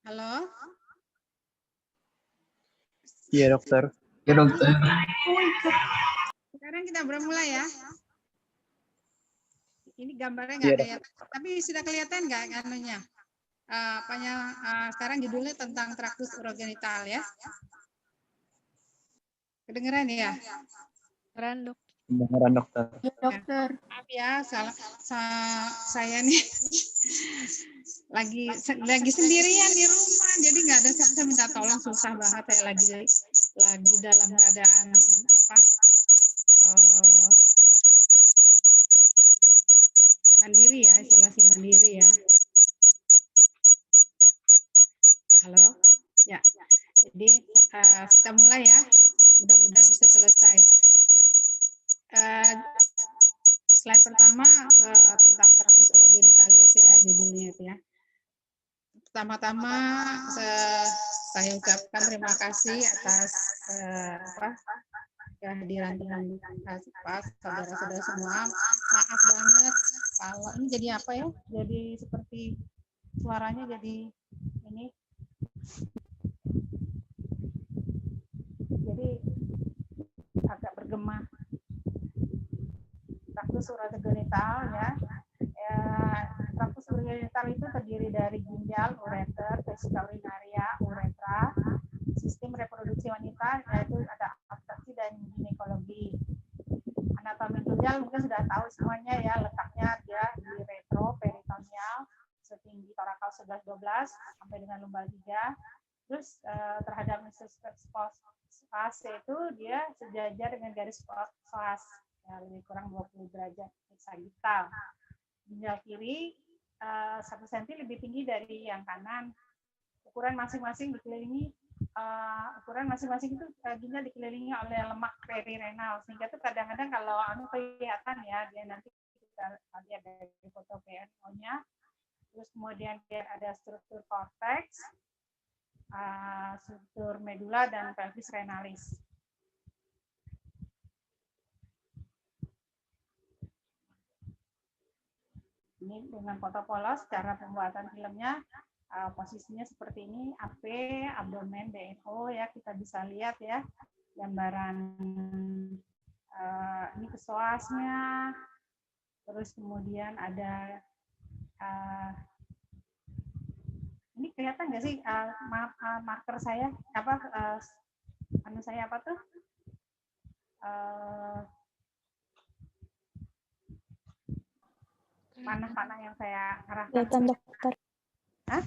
Halo? Iya, dokter. Ya, dokter. Sekarang kita bermulai ya. Ini gambarnya Iya, nggak kelihatan, tapi sudah kelihatan nggak anunya? Sekarang judulnya tentang traktus urogenital ya. Kedengeran ya? Kedengeran, Dok. Kedengeran, dokter. Ya, dokter. Maaf ya, saya nih lagi sendirian di rumah, jadi nggak ada siapa minta tolong, susah banget ya, lagi dalam keadaan mandiri ya, isolasi mandiri ya. Halo, ya. Jadi kita mulai ya, mudah-mudahan bisa selesai. Slide pertama tentang traktus urogenitalis ya, judulnya itu ya. Pertama-tama saya ucapkan terima kasih atas kehadiran saudara-saudara semua. Maaf banget kalau ini jadi apa ya? Jadi seperti suaranya jadi ini. Jadi agak bergema. Traktus urogenital ya. Traktus urogenital itu terdiri dari ginjal, ureter, vesika urinaria, uretra, sistem reproduksi wanita, yaitu ada obstetriksi dan ginekologi. Anatomi ginjal mungkin sudah tahu semuanya ya, letaknya dia di retroperitoneal setinggi torakal 11-12 sampai dengan lumbal 3. Terus terhadap spase itu dia sejajar dengan garis psoas, ya, lebih kurang 20 derajat sagittal. Ginjal kiri 1 cm lebih tinggi dari yang kanan. Ukuran masing-masing dikelilingi itu ginjal dikelilingi oleh lemak perirenal, sehingga itu kadang-kadang kalau kelihatan ya, dia nanti kita lihat dari foto PNO-nya. Terus kemudian dia ada struktur korteks, struktur medula dan pelvis renalis. Ini dengan foto polos, cara pembuatan filmnya posisinya seperti ini, AP, abdomen, DNO ya, kita bisa lihat ya gambaran ini psoasnya, terus kemudian ada ini kelihatan nggak sih marker saya saya apa tuh? Panah-panah yang saya arahkan. Kelihatan, dokter. Hah?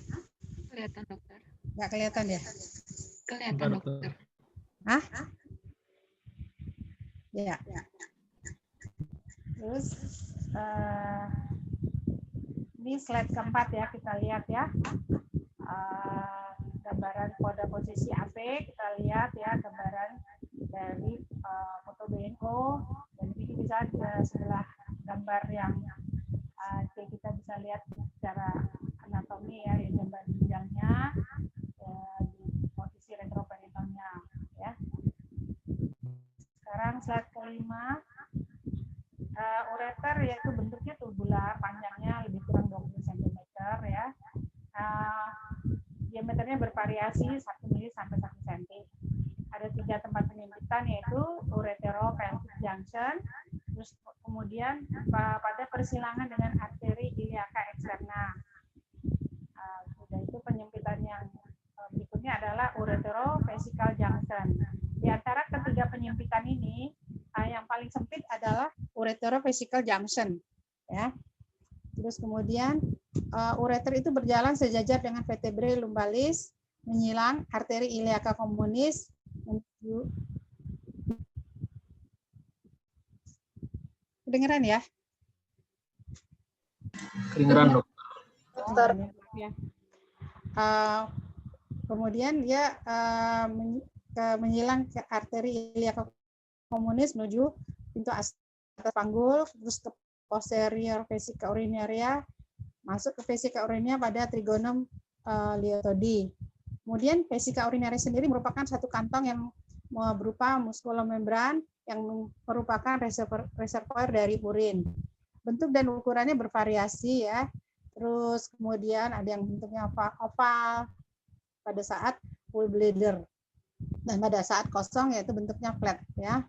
Kelihatan, dokter. Nggak kelihatan ya? Kelihatan, dokter. Hah? Ya. Terus ini slide keempat ya, kita lihat ya. Gambaran pada posisi AP, kita lihat ya gambaran dari foto BNO, dan ini bisa sebelah gambar yang kita bisa lihat secara anatomi ya, di gambar ginjalnya, di posisi retroperitonealnya ya. Sekarang slide kelima, ureter yaitu bentuknya tubular, panjangnya lebih kurang 20 cm ya. Diameternya bervariasi 1 mili sampai 1 cm. Ada 3 tempat penyempitan yaitu ureteropelvic junction, terus kemudian pada persilangan dengan arteri iliaca externa. Sudah itu penyempitan yang berikutnya adalah ureterovesical junction. Di antara ketiga penyempitan ini, yang paling sempit adalah ureterovesical junction, ya. Terus kemudian ureter itu berjalan sejajar dengan vertebrae lumbalis, menyilang arteri iliaca communis menuju. Kedengeran ya? Kedengeran, Dok. Dokter. Ya. Kemudian dia menyilang ke arteri iliaca communis menuju pintu atas panggul, terus ke posterior vesica urinaria, masuk ke vesica urinaria pada trigonum liotodi. Kemudian vesica urinaria sendiri merupakan satu kantong yang berupa muskulomembran yang merupakan reservoir dari urin. Bentuk dan ukurannya bervariasi ya. Terus kemudian ada yang bentuknya oval pada saat full bladder, dan pada saat kosong yaitu bentuknya flat ya.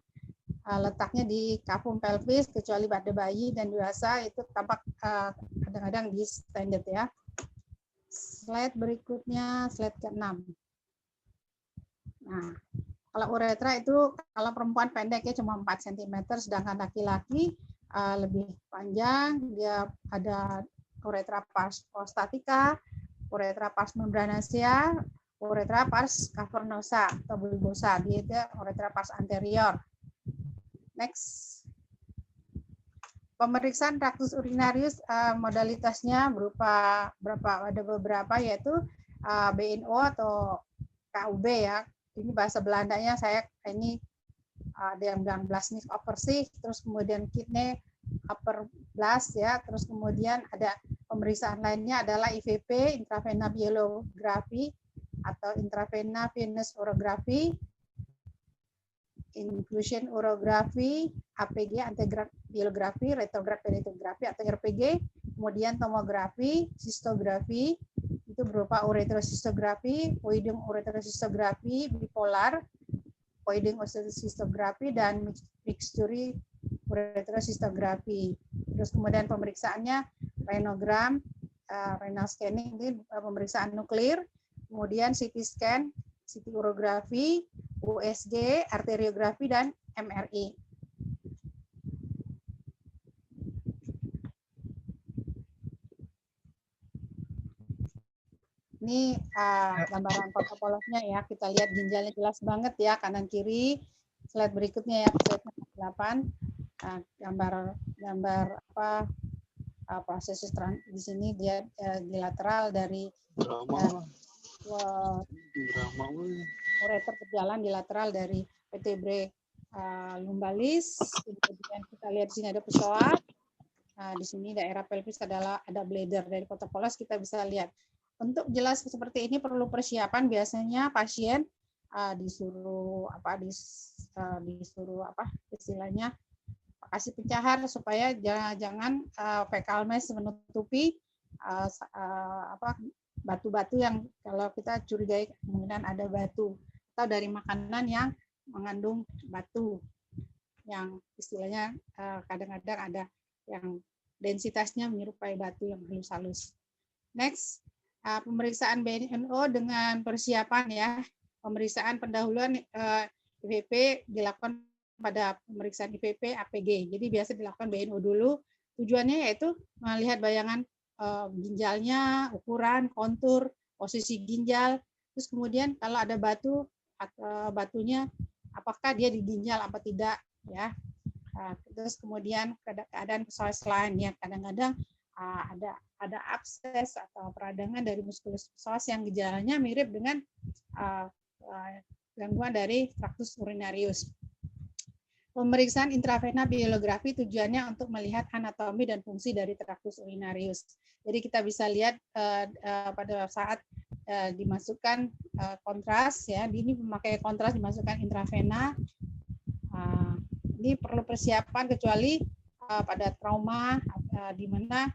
Letaknya di cavum pelvis kecuali pada bayi dan dewasa itu tampak kadang-kadang distended ya. Slide berikutnya, slide ke-6. Nah, kalau uretra itu kalau perempuan pendek ya cuma 4 cm, sedangkan laki-laki lebih panjang. Dia ada uretra pars prostatica, uretra pars membranacea, uretra pars cavernosa atau bulbosa. Dia uretra pars anterior. Next. Pemeriksaan traktus urinarius modalitasnya berupa ada beberapa yaitu BNO atau KUB ya. Ini bahasa Belandanya ini ada yang bilang Blasnik Overzicht, terus kemudian kidney upper blast ya, terus kemudian ada pemeriksaan lainnya adalah IVP, intravena bielography atau intravena venous urography, inclusion urography, APG, antegrad biografi, retrograd peritography atau RPG, kemudian tomografi, sistografi, itu berupa ureterosistografi, voiding ureterosistografi, bipolar, voiding ureterosistografi, dan mixture ureterosistografi. Terus kemudian pemeriksaannya renogram, renal scanning, ini pemeriksaan nuklir, kemudian CT scan, CT urografi, USG, arteriografi, dan MRI. Ini gambaran protopolosnya ya, kita lihat ginjalnya jelas banget ya, kanan kiri. Slide berikutnya ya, slide 8. Gambar apa proses di sini dia di lateral dari ureter berjalan di lateral dari vertebrae lumbalis. Kemudian kita lihat di sini ada psoas. Di sini daerah pelvis ada bladder. Dari foto polos kita bisa lihat. Untuk jelas seperti ini perlu persiapan. Biasanya pasien disuruh istilahnya kasih pencahar supaya jangan fecal mass menutupi batu-batu yang kalau kita curigai kemungkinan ada batu, atau dari makanan yang mengandung batu yang istilahnya kadang-kadang ada yang densitasnya menyerupai batu yang halus-halus. Next, pemeriksaan BNO dengan persiapan ya. Pemeriksaan pendahuluan IVP dilakukan pada pemeriksaan IVP APG. Jadi biasa dilakukan BNO dulu. Tujuannya yaitu melihat bayangan ginjalnya, ukuran, kontur, posisi ginjal. Terus kemudian kalau ada batu atau batunya apakah dia di ginjal apa tidak ya. Terus kemudian keadaan psoas lain ya, kadang-kadang ada abses atau peradangan dari muskulus psoas yang gejalanya mirip dengan gangguan dari traktus urinarius. Pemeriksaan intravena biografi tujuannya untuk melihat anatomi dan fungsi dari traktus urinarius. Jadi kita bisa lihat pada saat dimasukkan kontras, ya, ini memakai kontras dimasukkan intravena. Ini perlu persiapan kecuali pada trauma di mana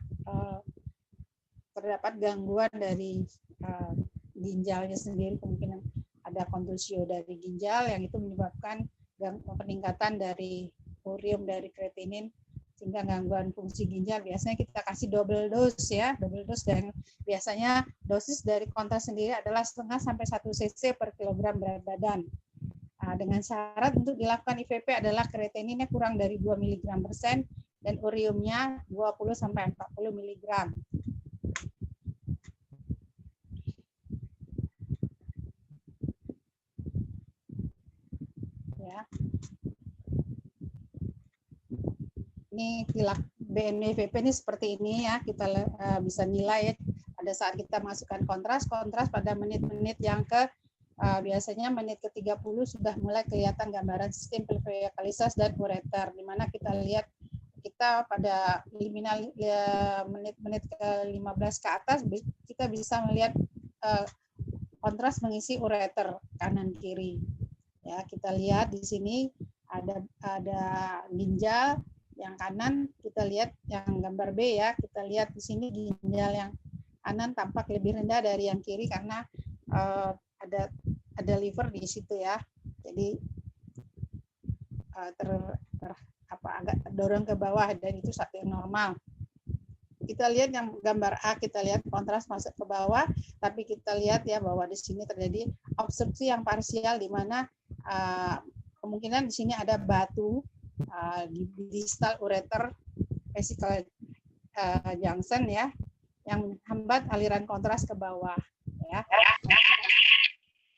terdapat gangguan dari ginjalnya sendiri, kemungkinan ada kontusio dari ginjal yang itu menyebabkan peningkatan dari urium dari kreatinin sehingga gangguan fungsi ginjal. Biasanya kita kasih double dose, ya, double dose, dan biasanya dosis dari kontras sendiri adalah 0,5 sampai 1 cc per kilogram berat badan. Dengan syarat untuk dilakukan IVP adalah kreatininnya kurang dari 2 mg/sen dan uriumnya 20 sampai 40 mg. Ya. Ini BNPVP ini seperti ini, ya, kita bisa nilai, ya, pada saat kita masukkan kontras pada menit-menit yang biasanya menit ke-30 sudah mulai kelihatan gambaran sistem pleuroiacalisas dan ureter, di mana kita lihat kita pada liminal menit-menit ke-15 ke atas kita bisa melihat kontras mengisi ureter kanan kiri. Ya, kita lihat di sini ada ginjal yang kanan, kita lihat yang gambar B, ya, kita lihat di sini ginjal yang kanan tampak lebih rendah dari yang kiri karena ada liver di situ, ya. Jadi agak terdorong ke bawah dan itu satu yang normal. Kita lihat yang gambar A, kita lihat kontras masuk ke bawah, tapi kita lihat, ya, bahwa di sini terjadi obstruksi yang parsial di mana kemungkinan di sini ada batu di distal ureter vesical junction, ya, yang menghambat aliran kontras ke bawah, ya.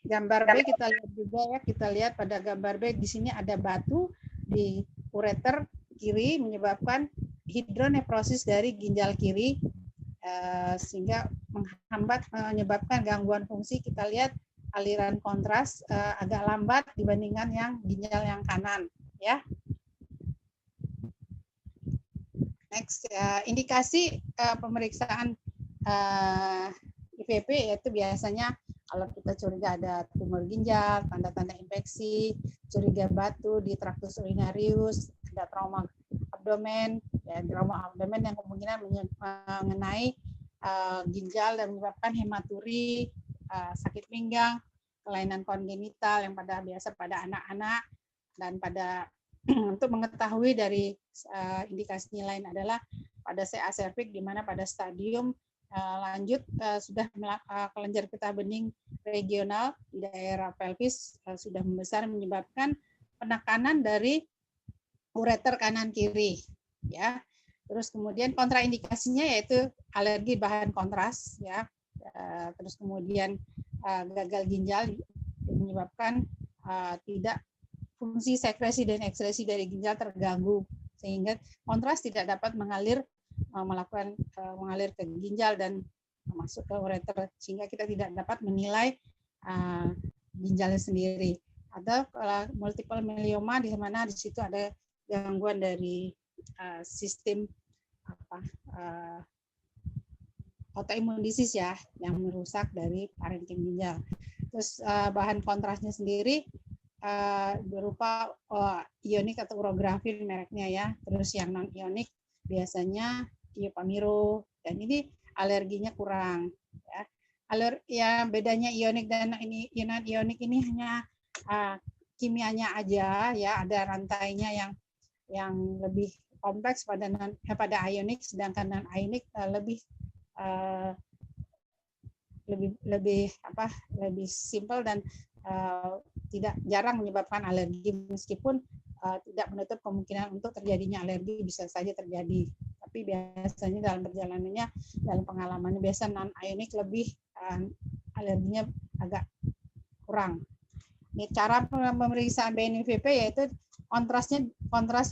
Gambar B kita lihat juga, ya, kita lihat pada gambar B di sini ada batu di ureter kiri menyebabkan hidronefrosis dari ginjal kiri sehingga menyebabkan gangguan fungsi. Kita lihat aliran kontras agak lambat dibandingkan yang ginjal yang kanan, ya. Next, indikasi pemeriksaan IVP yaitu biasanya kalau kita curiga ada tumor ginjal, tanda-tanda infeksi, curiga batu di traktus urinarius, ada trauma abdomen, ya, trauma abdomen yang kemungkinan mengenai ginjal dan menyebabkan hematuri, sakit pinggang, kelainan kongenital yang biasa pada anak-anak, dan pada untuk mengetahui dari indikasi lain adalah pada CA cervix di mana pada stadium lanjut sudah kelenjar getah bening regional di daerah pelvis sudah membesar menyebabkan penekanan dari ureter kanan kiri, ya. Terus kemudian kontraindikasinya yaitu alergi bahan kontras, ya. Terus kemudian gagal ginjal menyebabkan tidak fungsi sekresi dan ekskresi dari ginjal terganggu sehingga kontras tidak dapat mengalir ke ginjal dan masuk ke ureter sehingga kita tidak dapat menilai ginjalnya sendiri. Ada multiple myeloma di mana di situ ada gangguan dari sistem autoimun disease, ya, yang merusak dari parenkim ginjal. Terus bahan kontrasnya sendiri berupa ionik atau urografin mereknya, ya. Terus yang non ionik biasanya iopamiro, dan ini alerginya kurang, ya. Bedanya ionik dan non ionik ini hanya kimianya aja, ya. Ada rantainya yang lebih kompleks pada ionik, sedangkan non ionik lebih simpel dan tidak jarang menyebabkan alergi, meskipun tidak menutup kemungkinan untuk terjadinya alergi bisa saja terjadi. Tapi biasanya dalam perjalanannya, dalam pengalamannya biasa non ionik lebih alerginya agak kurang. Ini cara pemeriksaan BNPVP yaitu kontras,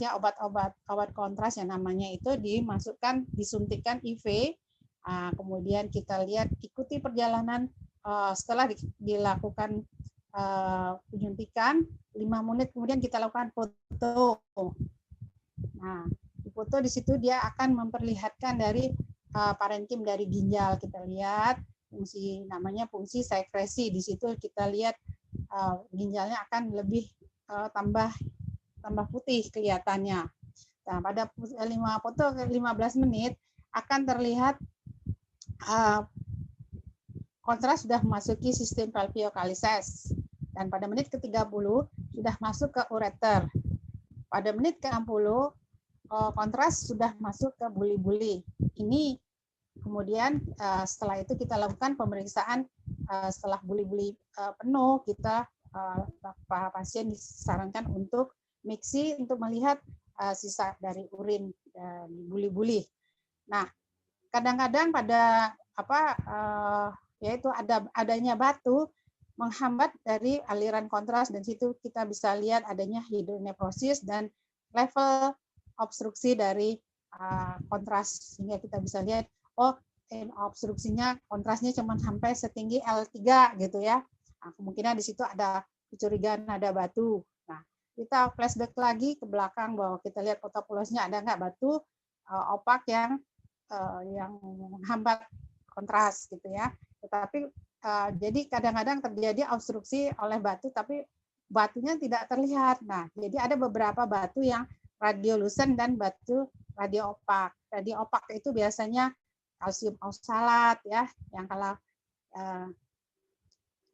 ya, obat kontras yang namanya itu dimasukkan, disuntikkan IV. Kemudian kita lihat ikuti perjalanan setelah dilakukan penyuntikan, 5 menit kemudian kita lakukan foto. Nah, di foto di situ dia akan memperlihatkan dari parenkim dari ginjal. Kita lihat fungsi namanya fungsi sekresi. Di situ kita lihat ginjalnya akan lebih tambah putih kelihatannya. Nah, pada 15 menit akan terlihat kontras sudah memasuki sistem valvulokalises, dan pada menit ke-30 sudah masuk ke ureter. Pada menit ke-60 kontras sudah masuk ke buli-buli. Ini kemudian setelah itu kita lakukan pemeriksaan setelah buli-buli penuh, kita pasien disarankan untuk mixi untuk melihat sisa dari urin di buli-buli. Nah, kadang-kadang pada yaitu adanya batu menghambat dari aliran kontras, dan situ kita bisa lihat adanya hidronefrosis dan level obstruksi dari kontras, sehingga kita bisa lihat obstruksinya kontrasnya cuma sampai setinggi L3 gitu ya. Nah, kemungkinan di situ ada kecurigaan ada batu. Nah, kita flashback lagi ke belakang bahwa kita lihat fotopulosnya ada nggak batu opak yang menghambat kontras gitu ya. Tetapi jadi kadang-kadang terjadi obstruksi oleh batu, tapi batunya tidak terlihat. Nah, jadi ada beberapa batu yang radiolucent dan batu radioopak. Radioopak itu biasanya kalsium oksalat ya, yang kalau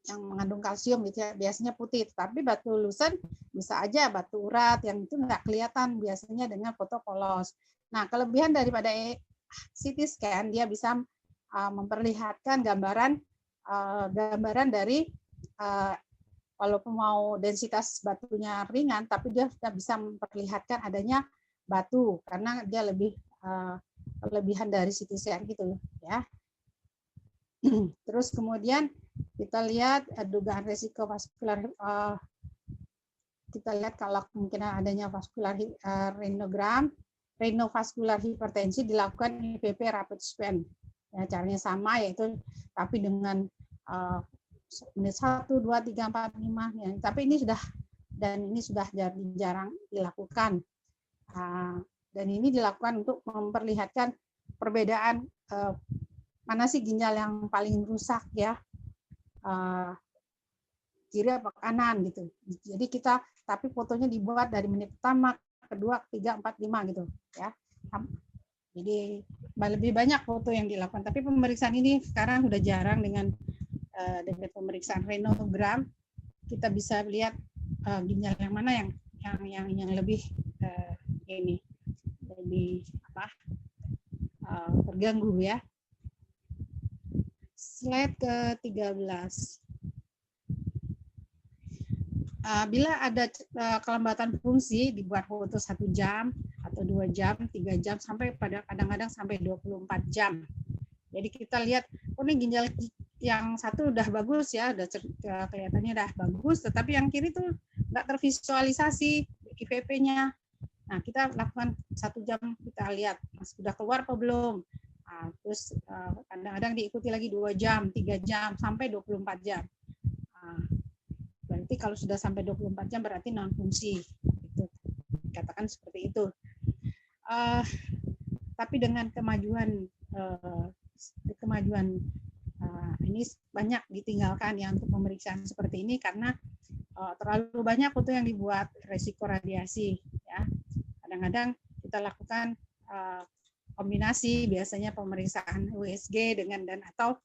yang mengandung kalsium gitu ya, biasanya putih. Tapi batu lucent bisa aja batu urat yang itu nggak kelihatan biasanya dengan foto polos. Nah, kelebihan daripada CT scan, dia bisa memperlihatkan gambaran dari walaupun mau densitas batunya ringan, tapi dia sudah bisa memperlihatkan adanya batu karena dia lebih kelebihan dari CT scan gitu ya. Terus kemudian kita lihat dugaan resiko vaskular, kita lihat kalau kemungkinan adanya vaskular renogram, renovaskular hipertensi dilakukan IPP rapid scan. Ya, caranya sama, yaitu tapi dengan menit 1, 2, 3, 4, 5 ya. Tapi ini sudah jarang dilakukan. Dan ini dilakukan untuk memperlihatkan perbedaan mana sih ginjal yang paling rusak ya, kiri apa kanan gitu. Jadi tapi fotonya dibuat dari menit pertama, kedua, ketiga, 4, 5 gitu ya. Jadi lebih banyak foto yang dilakukan. Tapi pemeriksaan ini sekarang sudah jarang dengan pemeriksaan renogram. Kita bisa lihat ginjal yang mana yang lebih lebih terganggu ya. Slide ke-13. Bila ada kelambatan fungsi, dibuat foto 1 jam atau 2 jam, 3 jam, sampai pada kadang-kadang sampai 24 jam. Jadi kita lihat, ini ginjal yang satu udah bagus ya, udah kelihatannya udah bagus, tetapi yang kiri tuh nggak tervisualisasi IVP-nya. Nah, kita lakukan 1 jam, kita lihat sudah keluar apa belum. Terus kadang-kadang diikuti lagi 2 jam, 3 jam, sampai 24 jam. Berarti kalau sudah sampai 24 jam berarti non fungsi. Gitu. Katakan seperti itu. Tapi dengan kemajuan ini banyak ditinggalkan ya untuk pemeriksaan seperti ini karena terlalu banyak foto yang dibuat, resiko radiasi ya. Kadang-kadang kita lakukan kombinasi, biasanya pemeriksaan USG dan atau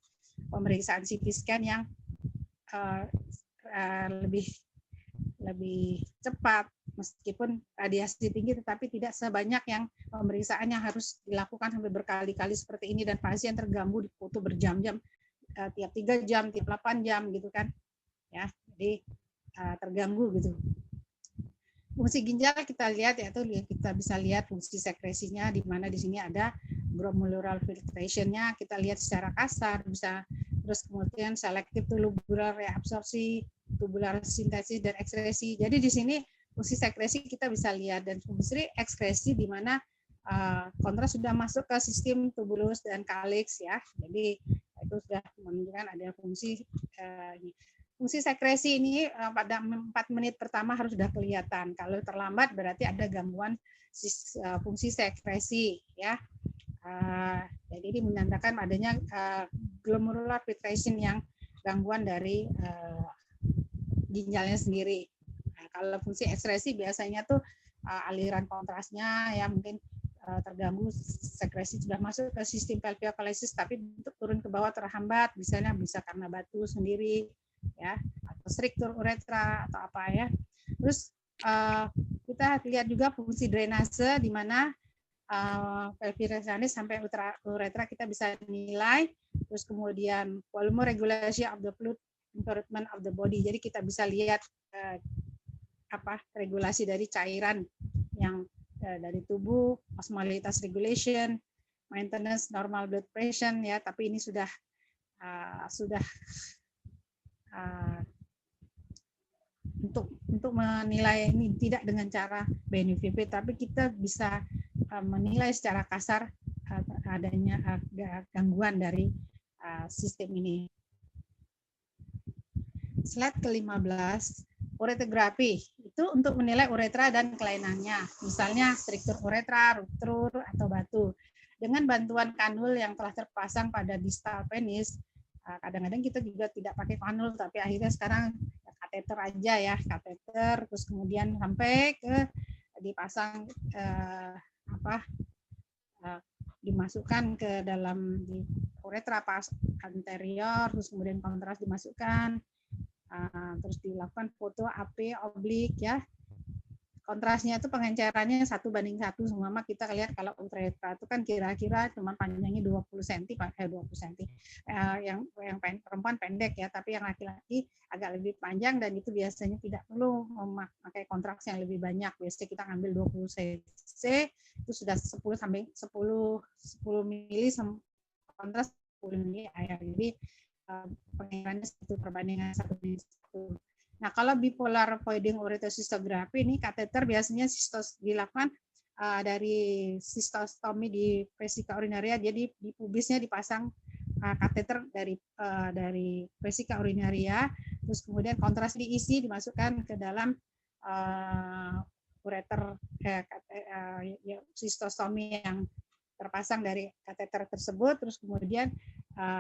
pemeriksaan CT scan yang lebih cepat meskipun radiasi tinggi, tetapi tidak sebanyak yang pemeriksaan yang harus dilakukan sampai berkali-kali seperti ini dan pasien terganggu di foto berjam-jam, tiap 3 jam, tiap 8 jam gitu kan ya. Jadi terganggu gitu. Fungsi ginjal kita lihat, yaitu kita bisa lihat fungsi sekresinya, di mana di sini ada glomerular filtration-nya, kita lihat secara kasar, bisa. Terus kemudian selektif tubular reabsorpsi, tubular sintesis, dan ekskresi. Jadi di sini fungsi sekresi kita bisa lihat, dan fungsi ekskresi di mana kontras sudah masuk ke sistem tubulus dan kalix ya. Jadi itu sudah menunjukkan ada fungsi ini. fungsi sekresi ini pada 4 menit pertama harus sudah kelihatan. Kalau terlambat berarti ada gangguan fungsi sekresi, ya. Jadi ini menandakan adanya glomerular filtration yang gangguan dari ginjalnya sendiri. Nah, kalau fungsi ekskresi biasanya tuh aliran kontrasnya ya mungkin terganggu, sekresi sudah masuk ke sistem pelviocolisis tapi untuk turun ke bawah terhambat, misalnya bisa karena batu sendiri ya atau struktur uretra atau apa ya. Terus kita lihat juga fungsi drainase di mana pelvic sampai uretra kita bisa nilai, terus kemudian volume regulation of the fluid environment of the body. Jadi kita bisa lihat regulasi dari cairan yang dari tubuh, osmolality regulation, maintenance normal blood pressure ya, tapi ini sudah untuk menilai ini tidak dengan cara BNPB, tapi kita bisa menilai secara kasar adanya gangguan dari sistem ini. Slide ke-15, uretrografi itu untuk menilai uretra dan kelainannya, misalnya struktur uretra, ruptur atau batu. Dengan bantuan kanul yang telah terpasang pada distal penis, kadang-kadang kita juga tidak pakai kanul, tapi akhirnya sekarang kateter aja ya, kateter, terus kemudian sampai ke dipasang dimasukkan ke dalam di uretra pas anterior, terus kemudian kontras dimasukkan. Terus dilakukan foto AP oblik ya, kontrasnya itu pengencerannya 1:1 semua. Kita lihat kalau uretra itu kan kira-kira cuma panjangnya 20 cm, 20 cm. Yang perempuan pendek ya, tapi yang laki-laki agak lebih panjang dan itu biasanya tidak perlu memakai kontras yang lebih banyak. Biasanya kita ngambil 20 cc itu sudah 10 mili kontras 10 mili air. Jadi pengencerannya 1/1. Nah, kalau bipolar voiding uretrocystografi ini kateter biasanya dilakukan dari sistostomi di vesika urinaria. Jadi di pubisnya dipasang kateter dari vesika urinaria, terus kemudian kontras diisi dimasukkan ke dalam ureter sistostomi yang terpasang dari kateter tersebut, terus kemudian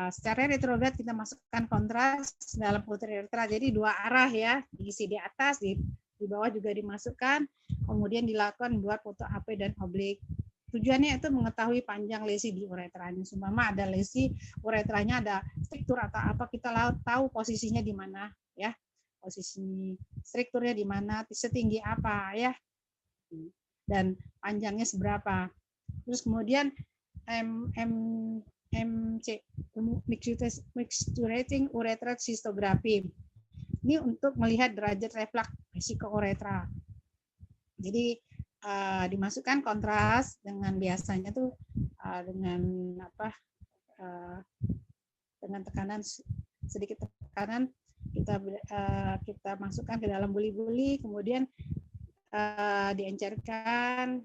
secara retrograd kita masukkan kontras dalam uretra. Jadi 2 arah ya, diisi di atas, di bawah juga dimasukkan, kemudian dilakukan buat foto AP dan oblik. Tujuannya itu mengetahui panjang lesi di uretranya. Seumpama ada lesi uretranya, ada struktur atau apa, kita tahu posisinya di mana ya, posisi strukturnya di mana, setinggi apa ya, dan panjangnya seberapa. Terus kemudian MC mixturating uretra cystografi. Ini untuk melihat derajat reflux vesika uretra. Jadi dimasukkan kontras dengan biasanya tuh dengan dengan tekanan sedikit tekanan kita masukkan ke dalam buli-buli, kemudian diencerkan,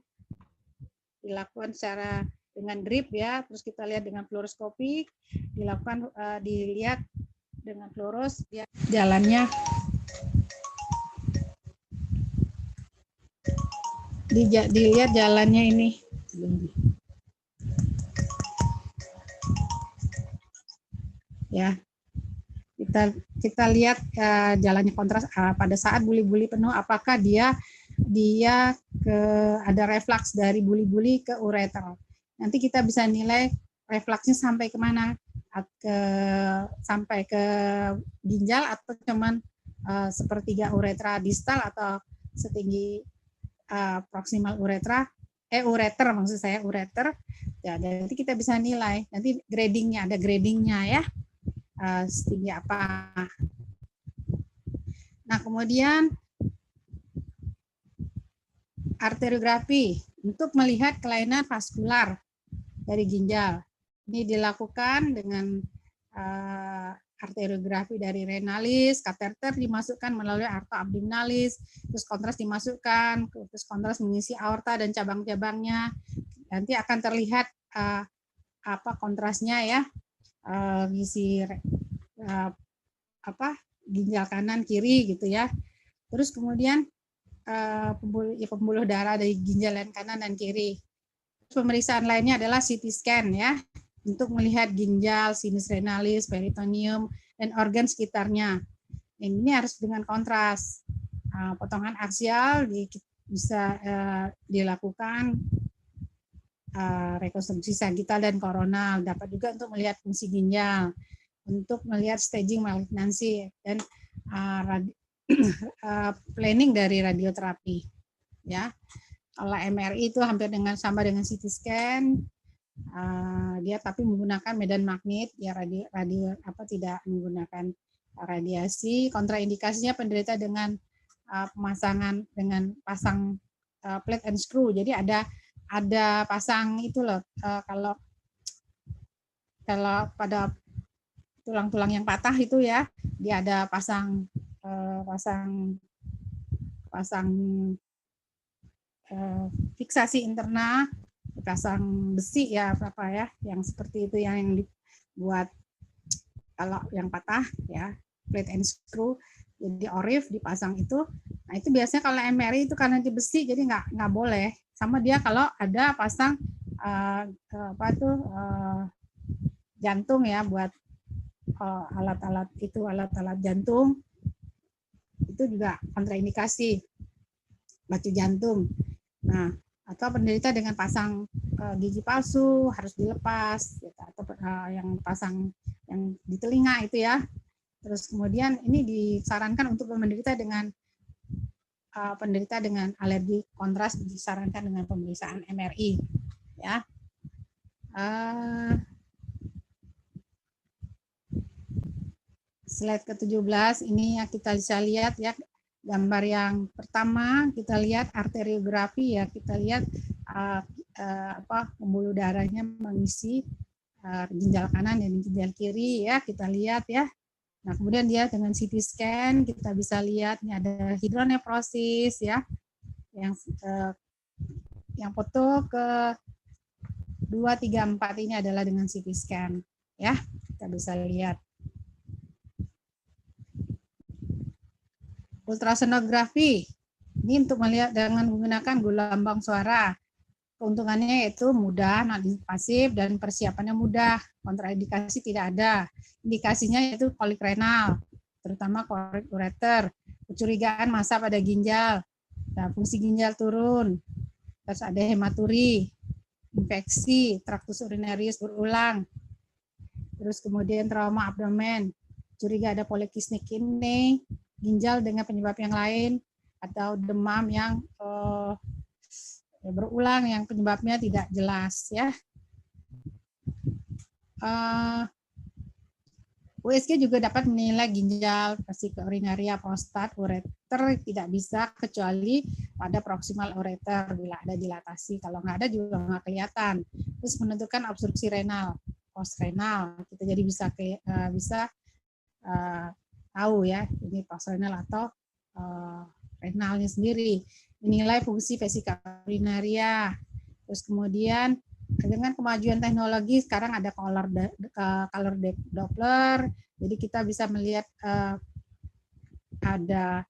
dilakukan secara dengan drip ya, terus kita lihat dengan fluoroskopi, dilakukan dilihat dengan fluoros ya, jalannya dilihat jalannya ini ya, kita lihat jalannya kontras pada saat buli-buli penuh, apakah dia ada reflux dari buli-buli ke ureter. Nanti kita bisa nilai refluksnya sampai kemana, sampai ke ginjal atau cuman sepertiga uretra distal atau setinggi proximal uretra, ureter maksud saya, ureter. Ya, nanti kita bisa nilai, nanti gradingnya, ada gradingnya ya, setinggi apa. Nah, kemudian arteriografi untuk melihat kelainan vaskular dari ginjal. Ini dilakukan dengan arteriografi dari renalis, kateter dimasukkan melalui aorta abdominalis, terus kontras dimasukkan, terus kontras mengisi aorta dan cabang-cabangnya. Nanti akan terlihat kontrasnya ya, ngisi ginjal kanan kiri gitu ya. Terus kemudian pembuluh darah dari ginjal kanan dan kiri. Pemeriksaan lainnya adalah CT scan ya, untuk melihat ginjal, sinus renalis, peritoneum, dan organ sekitarnya. Ini harus dengan kontras. Potongan aksial bisa dilakukan rekonstruksi sagital dan koronal. Dapat juga untuk melihat fungsi ginjal, untuk melihat staging malignansi, dan planning dari radioterapi. Ya, kalau MRI itu hampir sama dengan CT scan. Dia tapi menggunakan medan magnet, ya tidak menggunakan radiasi. Kontraindikasinya penderita dengan pemasangan dengan pasang plate and screw. Jadi ada pasang itu loh, kalau pada tulang-tulang yang patah itu ya, dia ada pasang fiksasi internal, pasang besi ya yang seperti itu yang dibuat kalau yang patah ya, plate and screw. Jadi orif dipasang itu. Nah itu biasanya kalau MRI itu karena di besi jadi nggak boleh. Sama dia kalau ada pasang jantung ya, buat alat-alat jantung itu juga kontraindikasi batu jantung. Nah atau penderita dengan pasang gigi palsu harus dilepas, gitu. Atau yang pasang yang di telinga itu ya. Terus kemudian ini disarankan untuk penderita dengan alergi kontras, disarankan dengan pemeriksaan MRI ya. Slide ke-17 ini ya, kita bisa lihat ya, gambar yang pertama kita lihat arteriografi ya, kita lihat pembuluh darahnya mengisi ginjal kanan dan ginjal kiri ya, kita lihat ya. Nah, kemudian dia dengan CT scan kita bisa lihat ini ada hidronefrosis ya. Yang foto ke 2, 3, 4 ini adalah dengan CT scan ya. Kita bisa lihat. Ultrasonografi ini untuk melihat dengan menggunakan gelombang suara. Keuntungannya yaitu mudah, non-invasif, dan persiapannya mudah. Kontraindikasi tidak ada. Indikasinya yaitu kolik renal, terutama kolik ureter, kecurigaan massa pada ginjal, nah, fungsi ginjal turun, terus ada hematuri, infeksi, traktus urinarius berulang, terus kemudian trauma abdomen, curiga ada polikistik kidney, ginjal dengan penyebab yang lain, atau demam yang berulang yang penyebabnya tidak jelas ya. USG juga dapat menilai ginjal, vesika urinaria, prostat, ureter tidak bisa kecuali pada proximal ureter bila ada dilatasi. Kalau nggak ada juga nggak kelihatan. Terus menentukan obstruksi renal, post renal. Kita jadi bisa tahu ya ini post renal atau renalnya sendiri. Menilai fungsi vesika urinaria. Terus kemudian dengan kemajuan teknologi sekarang ada color Doppler, jadi kita bisa melihat ada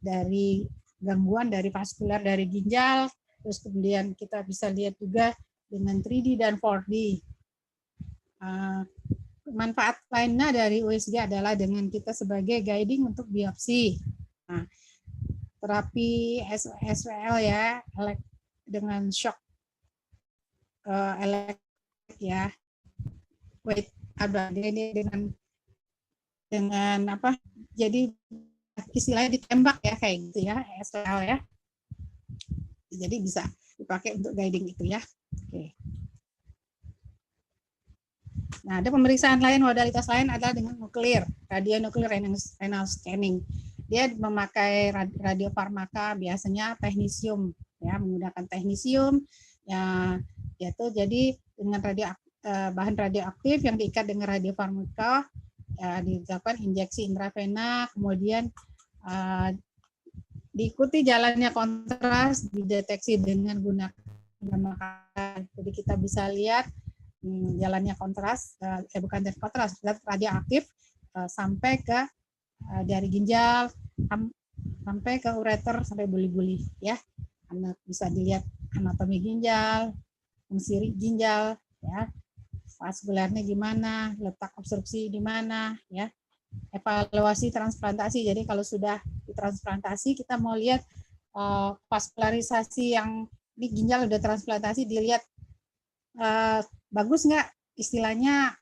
dari gangguan dari vaskular dari ginjal, terus kemudian kita bisa lihat juga dengan 3D dan 4D. Manfaat lainnya dari USG adalah dengan kita sebagai guiding untuk biopsi. Nah, terapi SWL ya, dengan shock ya, wait ada ini dengan apa? Jadi istilahnya ditembak ya kayak gitu ya, SWL ya. Jadi bisa dipakai untuk guiding itu ya. Oke. Nah, ada pemeriksaan lain, modalitas lain adalah dengan nuklir, radionuklir renal scanning. Dia memakai radiofarmaka, biasanya teknisium ya, menggunakan teknisium ya, yaitu jadi dengan bahan radioaktif yang diikat dengan radiofarmaka ya, dilakukan injeksi intravena, kemudian diikuti jalannya kontras, dideteksi dengan gunakan. Jadi kita bisa lihat jalannya kontras, bukan kontras, radioaktif sampai ke dari ginjal sampai ke ureter sampai buli-buli ya. Bisa dilihat anatomi ginjal, fungsi ginjal ya, vaskularnya gimana, letak obstruksi di mana ya. Evaluasi transplantasi. Jadi kalau sudah ditransplantasi kita mau lihat vaskularisasi yang ini ginjal udah transplantasi, dilihat bagus nggak, istilahnya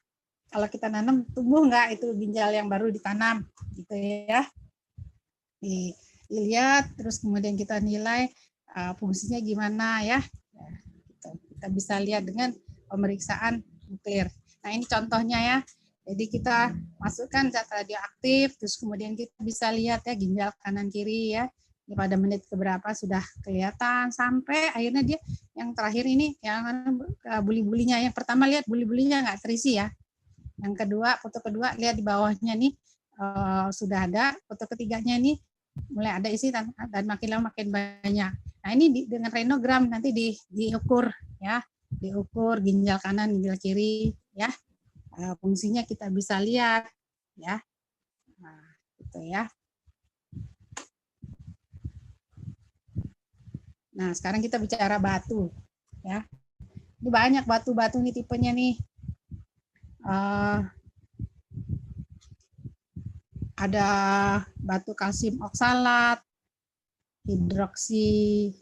kalau kita nanam tumbuh nggak itu ginjal yang baru ditanam gitu ya. Dilihat terus kemudian kita nilai fungsinya gimana ya. Gitu. Kita bisa lihat dengan pemeriksaan nuklir. Nah ini contohnya ya. Jadi kita masukkan zat radioaktif, terus kemudian kita bisa lihat ya ginjal kanan kiri ya. Ini pada menit keberapa sudah kelihatan sampai akhirnya dia yang terakhir ini yang buli-bulinya. Yang pertama lihat buli-bulinya nggak terisi ya. Yang kedua, foto kedua lihat di bawahnya nih sudah ada. Foto ketiganya nih mulai ada isi dan makin lama makin banyak. Nah ini dengan renogram nanti diukur ya, diukur ginjal kanan, ginjal kiri ya. Fungsinya kita bisa lihat ya. Nah, gitu ya. Nah, sekarang kita bicara batu ya. Ini banyak batu-batu nih tipenya nih. Ada batu kalsium oksalat, hidroksi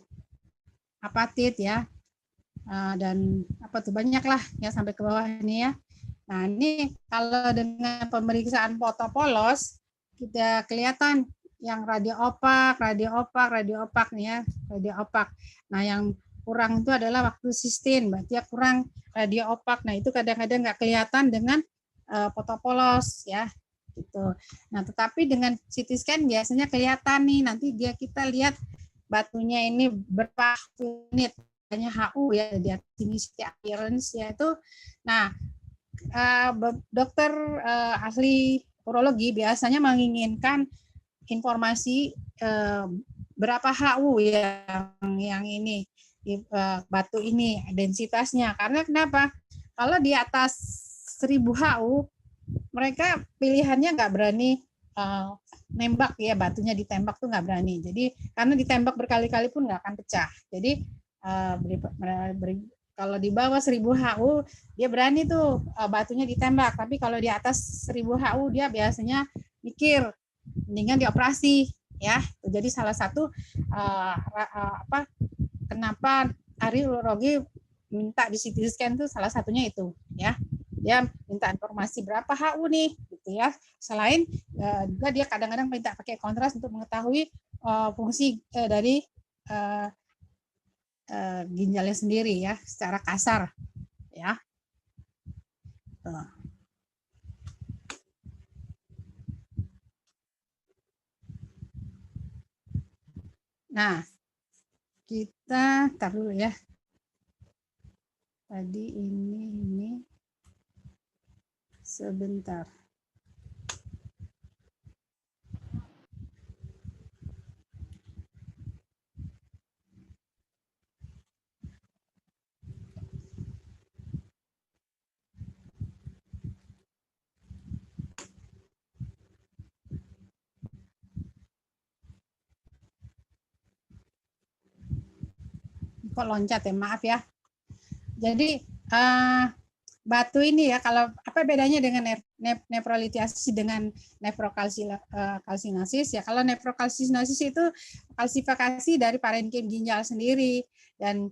apatit ya. Dan apa tuh banyak lah ya sampai ke bawah ini ya. Nah, ini kalau dengan pemeriksaan foto polos kita kelihatan yang radio opak nih ya, radio opak. Nah, yang kurang itu adalah waktu sistin, berarti ya kurang radio opak. Nah, itu kadang-kadang nggak kelihatan dengan foto polos ya. Gitu. Nah, tetapi dengan CT scan biasanya kelihatan nih, nanti kita lihat batunya ini berapa unit, hanya HU ya, di sini appearance ya itu. Nah, dokter ahli urologi biasanya menginginkan informasi berapa HU yang ini batu ini densitasnya, karena kenapa? Kalau di atas 1000 HU mereka pilihannya nggak berani nembak ya, batunya ditembak tuh nggak berani. Jadi karena ditembak berkali-kali pun nggak akan pecah. Jadi kalau di bawah 1000 HU dia berani tuh batunya ditembak, tapi kalau di atas 1000 HU dia biasanya mikir mendingan dioperasi ya. Jadi salah satu kenapa ahli urologi minta di CT scan tuh salah satunya itu ya. Dia minta informasi berapa HU nih gitu ya. Selain juga dia kadang-kadang minta pakai kontras untuk mengetahui fungsi dari ginjalnya sendiri ya, secara kasar ya. Nah, kita tar dulu ya. Tadi ini sebentar. Kok loncat ya, maaf ya. Jadi batu ini ya, kalau apa bedanya dengan nefrolitiasis dengan nefrokalsinosis ya? Kalau nefrokalsinosis itu kalsifikasi dari parenkim ginjal sendiri dan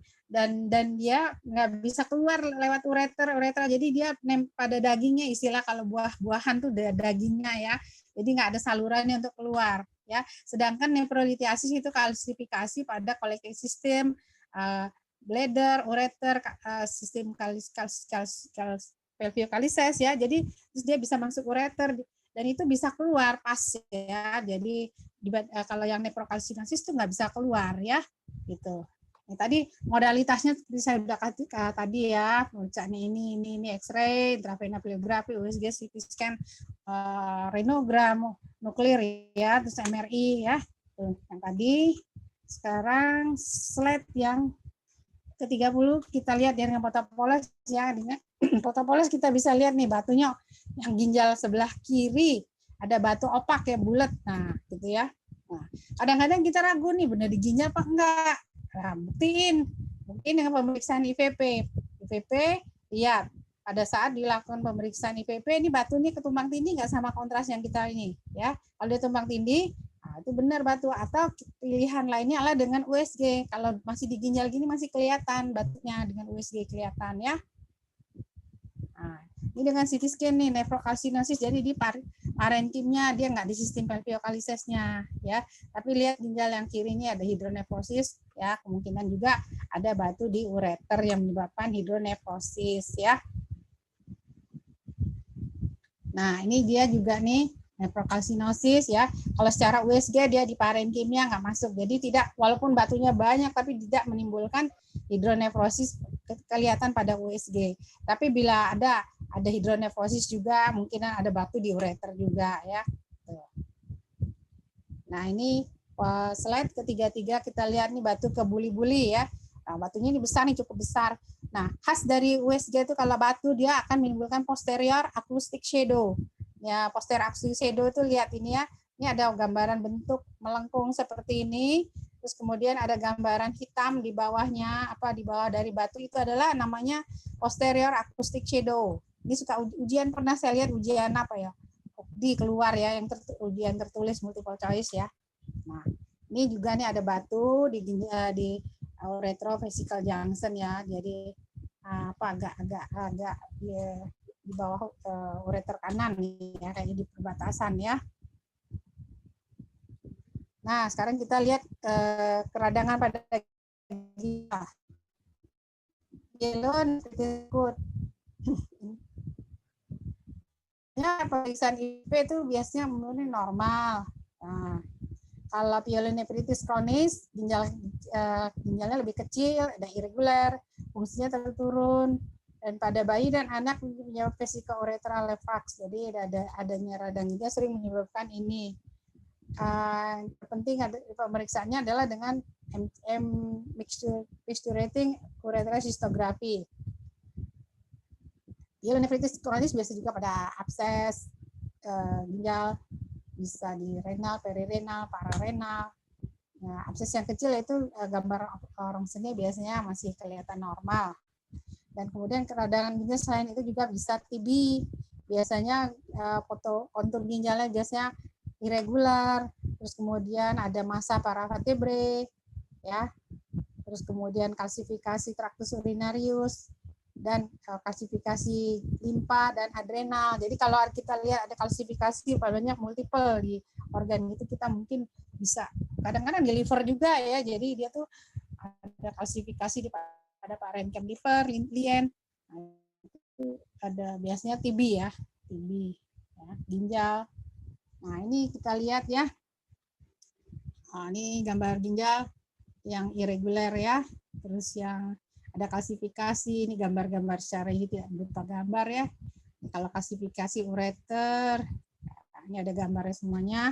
dia nggak bisa keluar lewat ureter, jadi dia pada dagingnya, istilah kalau buah-buahan tuh dagingnya ya, jadi nggak ada salurannya untuk keluar ya. Sedangkan nefrolitiasis itu kalsifikasi pada collecting system, bladder, ureter, sistem pelviocalices ya. Jadi terus dia bisa masuk ureter dan itu bisa keluar pas ya. Jadi kalau yang nefrokalsinosis itu nggak bisa keluar ya, gitu. Nah, tadi modalitasnya seperti saya sudah katakan tadi ya, pemeriksaan ini X-ray, intravena pliografi, USG, CT scan, renogram, nuklir ya, terus MRI ya. Tuh, yang tadi. Sekarang slide yang ke-30 kita lihat dengan foto polos ya. Dengan foto polos kita bisa lihat nih batunya yang ginjal sebelah kiri ada batu opak ya bulat. Nah, gitu ya. Nah, kadang-kadang kita ragu nih benar di ginjal apa enggak. Nah, buktiin dengan pemeriksaan IVP. IVP lihat pada saat dilakukan pemeriksaan IVP ini batu ini ketumbang tindih nggak sama kontras yang kita ini ya. Kalau dia tumbang tindih, nah itu benar batu. Atau pilihan lainnya adalah dengan USG. Kalau masih di ginjal gini masih kelihatan batunya dengan USG kelihatan ya. Nah, ini dengan CT scan nih nefrokalsinosis, jadi di parenkimnya dia nggak di sistem pelviokalisesnya ya, tapi lihat ginjal yang kiri ini ada hidronefrosis ya, kemungkinan juga ada batu di ureter yang menyebabkan hidronefrosis ya. Nah ini dia juga nih nefrokalsinosis ya, kalau secara USG dia di parenkimnya nggak masuk, jadi tidak, walaupun batunya banyak tapi tidak menimbulkan hidronefrosis kelihatan pada USG. Tapi bila ada hidronefrosis juga, mungkin ada batu di ureter juga ya. Nah ini slide ketiga kita lihat nih batu ke buli-buli ya. Nah, batunya ini besar nih, cukup besar. Nah khas dari USG itu kalau batu dia akan menimbulkan posterior acoustic shadow. Ya posterior acoustic shadow itu lihat ini ya. Ini ada gambaran bentuk melengkung seperti ini. Terus kemudian ada gambaran hitam di bawahnya, di bawah dari batu itu adalah namanya posterior acoustic shadow. Ini suka ujian, pernah saya lihat ujian apa ya, di keluar ya, yang ujian tertulis multiple choice ya. Nah, ini juga nih ada batu di uretrovesical junction ya, jadi agak di bawah ureter kanan nih ya, kayak di perbatasan ya. Nah, sekarang kita lihat keradangan pada ginjal. Yellow ikut. Ya, pemeriksaan IP itu biasanya menurun normal. Nah, kalau pielonefritis kronis, ginjalnya lebih kecil, ada irregular, fungsinya terturun, dan pada bayi dan anak punya vesicoureteral reflux. Jadi adanya radang ginjal sering menyebabkan ini. Penting pemeriksaannya adalah dengan mixturating ureteral cystografi. Pielonefritis kronis biasa juga pada abses ginjal, bisa di renal, perirenal, pararenal. Nah, abses yang kecil itu gambar rongsennya biasanya masih kelihatan normal. Dan kemudian keradangan ginjal selain itu juga bisa TB. Biasanya foto kontur ginjalnya biasanya irregular, terus kemudian ada massa paravertebrae, ya, terus kemudian kalsifikasi traktus urinarius dan kalsifikasi limpa dan adrenal. Jadi kalau kita lihat ada kalsifikasi banyak multiple di organ itu, kita mungkin bisa kadang-kadang di liver juga ya. Jadi dia tuh ada kalsifikasi pada parenchyma liver, lien. Nah, itu ada biasanya TB ya, ginjal. Nah, ini kita lihat ya. Nah, ini gambar ginjal yang irregular ya. Terus yang ada kalsifikasi, ini gambar-gambar secara ini tidak berupa gambar ya. Kalau kalsifikasi ureter, nah, ini ada gambarnya semuanya.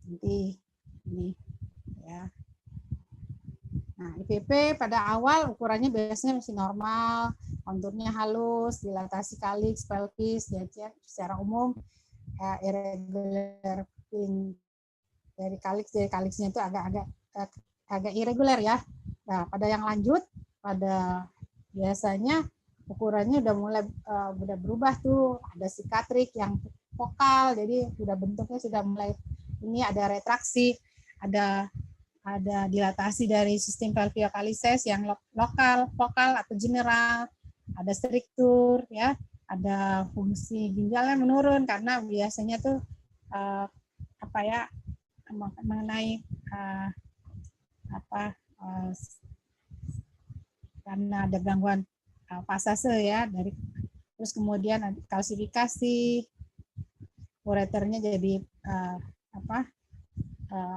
Nanti ini ya. Nah, IPP pada awal ukurannya biasanya masih normal, konturnya halus, dilatasi kaliks, pelvis, ya, secara umum irregular dari kaliksnya itu agak irregular ya. Nah, pada yang lanjut, pada biasanya ukurannya udah berubah tuh, ada sikatrik yang vokal, jadi sudah bentuknya sudah mulai ini ada retraksi, ada dilatasi dari sistem pelviokalises yang lokal, vokal atau general, ada struktur ya, ada fungsi ginjalnya menurun karena biasanya tuh mengenai karena ada gangguan pasase ya, dari terus kemudian kalsifikasi ureternya jadi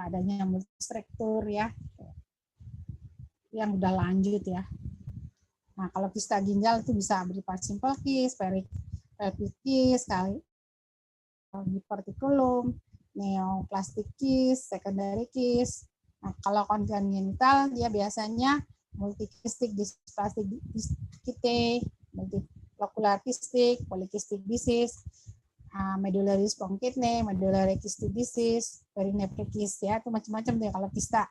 adanya multistruktur ya yang udah lanjut ya. Nah, kalau kista ginjal itu bisa berupa simple kis, pelvic kis, diverticulum, neoplastic kis, secondary kis. Nah, kalau congenital dia biasanya multikistik dysplastic kite, multilocular kistik, polikistik disease. medullary spongitis, medullary cystic disease, perinephritis ya, itu macam-macam deh kalau kista.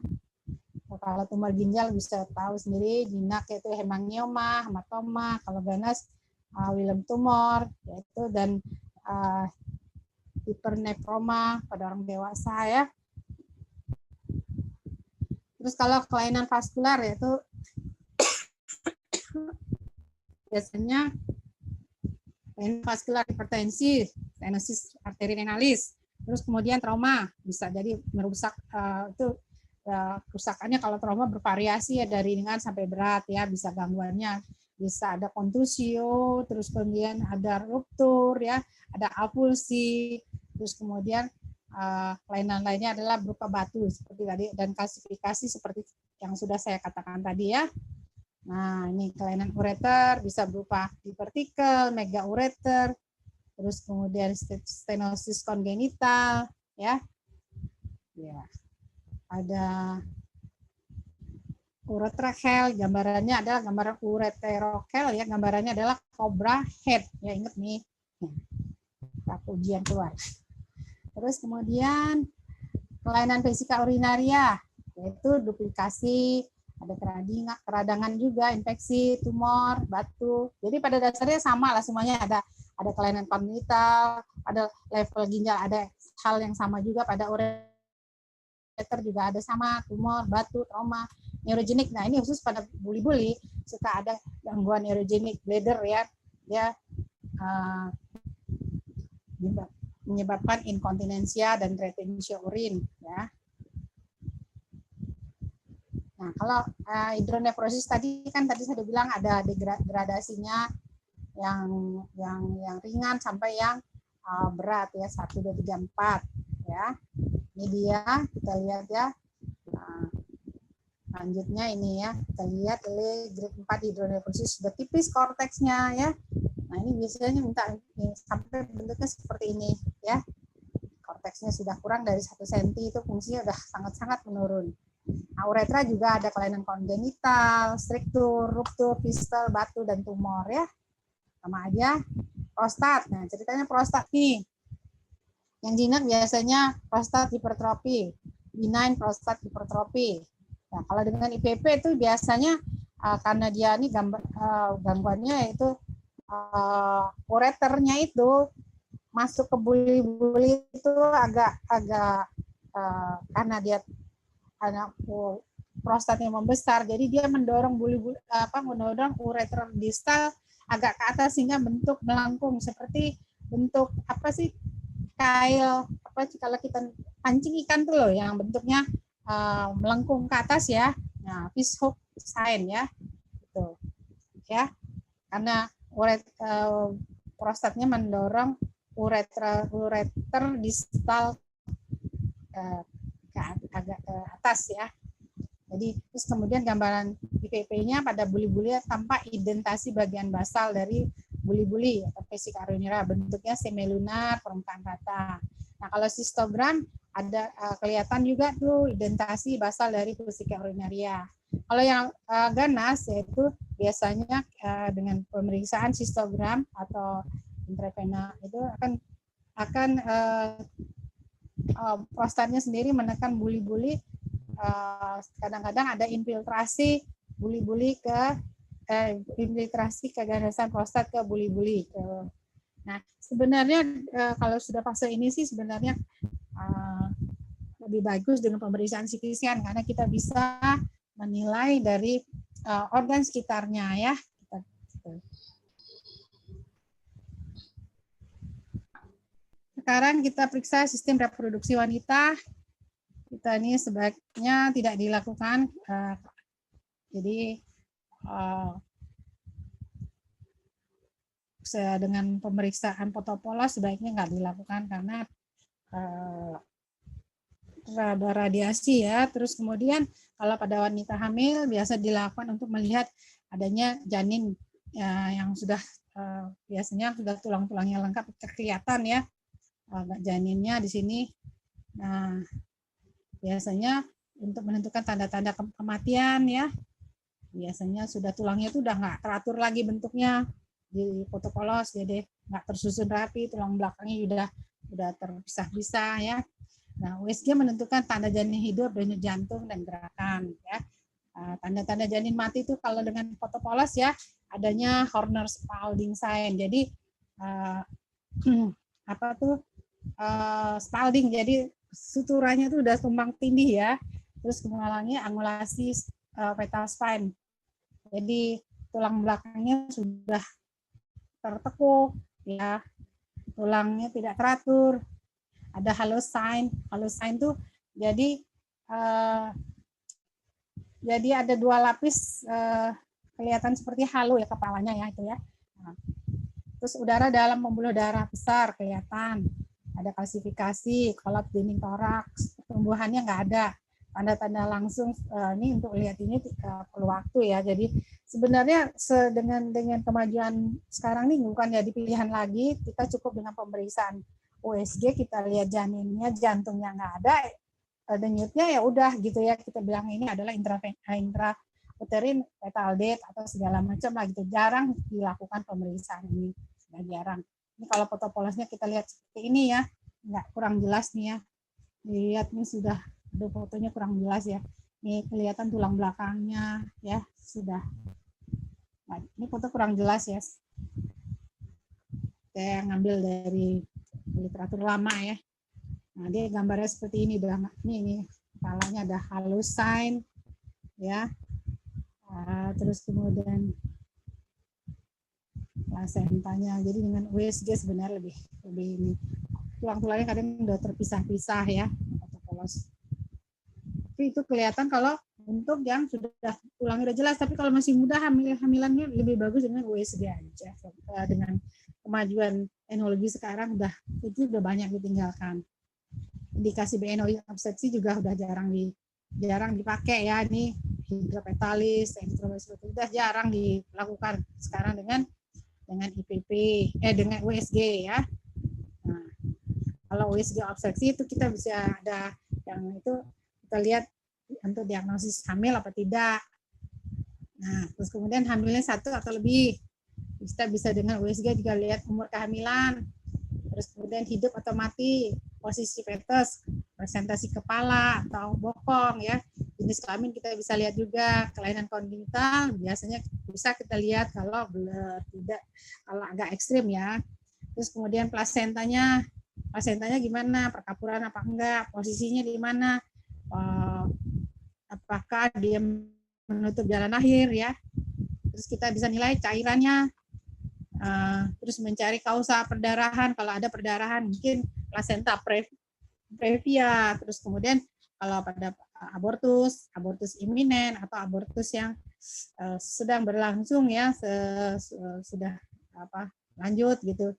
Kalau tumor ginjal bisa tahu sendiri, jinak yaitu hemangioma, hematoma, kalau ganas Wilhelm tumor yaitu, dan hipernefroma pada orang dewasa ya. Terus kalau kelainan vaskular yaitu biasanya vaskular hipertensi, stenosis arteri renalis, terus kemudian trauma bisa jadi merusak itu kerusakannya kalau trauma bervariasi ya dari ringan sampai berat ya, bisa gangguannya bisa ada kontusio, terus kemudian ada ruptur ya, ada avulsi, terus kemudian kelainan lainnya adalah berupa batu seperti tadi, dan klasifikasi seperti yang sudah saya katakan tadi ya. Nah, ini kelainan ureter bisa berupa divertikel, mega ureter, terus kemudian stenosis kongenital, ya. Ya. Ada uretrakel, gambarannya adalah gambaran ureterokel ya, gambarannya adalah cobra head. Ya, ingat nih. Aku ujian keluar. Terus kemudian kelainan vesika urinaria, yaitu duplikasi, ada keradangan juga, infeksi, tumor, batu. Jadi pada dasarnya sama lah semuanya, ada kelainan kongenital, ada level ginjal, ada hal yang sama juga pada ureter juga ada sama, tumor, batu, trauma, neurogenik. Nah, ini khusus pada buli-buli suka ada gangguan neurogenik bladder ya. Dia menyebabkan inkontinensia dan retensia urin ya. Nah, kalau hidronefrosis tadi kan saya bilang ada degradasinya yang ringan sampai yang berat ya, 1 2 3 4 ya. Ini dia, kita lihat ya. Lanjutnya ini ya, kita lihat grade 4 hidronefrosis sudah tipis korteksnya ya. Nah, ini biasanya minta sampai bentuknya seperti ini ya. Korteksnya sudah kurang dari 1 cm, itu fungsinya sudah sangat-sangat menurun. Nah, uretra juga ada kelainan kongenital, struktur, ruptur, fistel, batu, dan tumor ya. Sama aja. Prostat. Nah, ceritanya prostat nih. Yang jinak biasanya prostat hipertrofi, benign prostat hipertrofi. Nah, kalau dengan IPP itu biasanya karena dia ini gangguannya itu ureternya itu masuk ke buli-buli itu agak karena dia prostatnya membesar, jadi dia mendorong mendorong ureter distal agak ke atas sehingga bentuk melengkung seperti bentuk kail kalau kita pancing ikan tuh loh yang bentuknya melengkung ke atas ya. Nah, fish hook sign ya. Gitu. Ya. Karena prostatnya mendorong ureter distal agak ke atas ya. Jadi terus kemudian gambaran IPP-nya pada buli-buli tampak indentasi bagian basal dari buli-buli atau vesika urinaria, bentuknya semilunar, permukaan rata. Nah, kalau sistogram ada kelihatan juga tuh indentasi basal dari vesika urinaria. Kalau yang ganas yaitu biasanya dengan pemeriksaan sistogram atau intravena itu akan prostatnya sendiri menekan buli-buli, kadang-kadang ada infiltrasi buli-buli infiltrasi keganasan prostat ke buli-buli. Nah, sebenarnya kalau sudah fase ini sih sebenarnya lebih bagus dengan pemeriksaan CT scan karena kita bisa menilai dari organ sekitarnya ya. Sekarang kita periksa sistem reproduksi wanita. Kita ini sebaiknya tidak dilakukan. Jadi dengan pemeriksaan fotopolos sebaiknya nggak dilakukan karena ada radiasi ya. Terus kemudian kalau pada wanita hamil biasa dilakukan untuk melihat adanya janin yang sudah biasanya sudah tulang-tulangnya lengkap kelihatan ya. Janinnya di sini. Nah, biasanya untuk menentukan tanda-tanda kematian ya. Biasanya sudah tulangnya itu udah nggak teratur lagi bentuknya. di foto polos, jadi nggak tersusun rapi, tulang belakangnya udah terpisah-pisah ya. Nah, USG menentukan tanda janin hidup, denyut jantung dan gerakan ya. Tanda-tanda janin mati itu kalau dengan foto polos ya, adanya Horner-Spalding sign. Jadi apa tuh Spalding, jadi suturannya tuh udah tumpang tindih ya. Terus mengalami angulasi fetal spine. Jadi tulang belakangnya sudah tertekuk ya, tulangnya tidak teratur. Ada halo sign tuh jadi ada 2 lapis kelihatan seperti halo ya kepalanya ya itu ya. Nah, terus udara dalam pembuluh darah besar kelihatan. Ada kalsifikasi, kolap dinding toraks, pertumbuhannya nggak ada. Tanda-tanda langsung ini untuk lihat ini perlu waktu ya. Jadi sebenarnya dengan kemajuan sekarang ini bukan jadi pilihan lagi, kita cukup dengan pemeriksaan USG, kita lihat janinnya, jantungnya nggak ada, denyutnya ya udah gitu ya, kita bilang ini adalah intrauterine fetal death atau segala macam lah gitu. Jarang dilakukan pemeriksaan ini, sudah jarang. Ini kalau foto polosnya kita lihat seperti ini ya, nggak kurang jelas nih ya. Lihat nih sudah, aduh fotonya kurang jelas ya. Ini kelihatan tulang belakangnya ya sudah. Nah, ini foto kurang jelas ya. Saya ngambil dari literatur lama ya. Nah, dia gambarnya seperti ini, ini kepalanya ada halo sign ya. Terus kemudian plasentanya. Jadi dengan USG sebenarnya lebih ini. Tulang-tulangnya kadang udah terpisah-pisah ya, foto polos. Tapi itu kelihatan kalau untuk yang sudah tulangnya udah jelas, tapi kalau masih muda hamilannya lebih bagus dengan USG aja. Dengan kemajuan teknologi sekarang itu udah banyak ditinggalkan. Indikasi BNOI obsteksi juga udah jarang dipakai ya. Ini hidropetalis, udah jarang dilakukan sekarang dengan IPP, dengan USG ya. Nah, kalau USG obsteksi itu kita bisa ada yang itu kita lihat untuk diagnosis hamil apa tidak. Nah, terus kemudian hamilnya 1 atau lebih. Kita bisa dengan USG juga lihat umur kehamilan. Terus kemudian hidup atau mati, posisi fetus, presentasi kepala atau bokong ya. Jenis kelamin kita bisa lihat juga. Kelainan kongenital biasanya bisa kita lihat kalau blur, tidak kalau agak ekstrim ya. Terus kemudian plasentanya gimana, perkapuran apa enggak, posisinya di mana, apakah dia menutup jalan lahir ya. Terus kita bisa nilai cairannya, terus mencari kausa perdarahan, kalau ada perdarahan mungkin plasenta previa, terus kemudian kalau pada abortus iminen atau abortus yang sedang berlangsung ya, sudah lanjut gitu.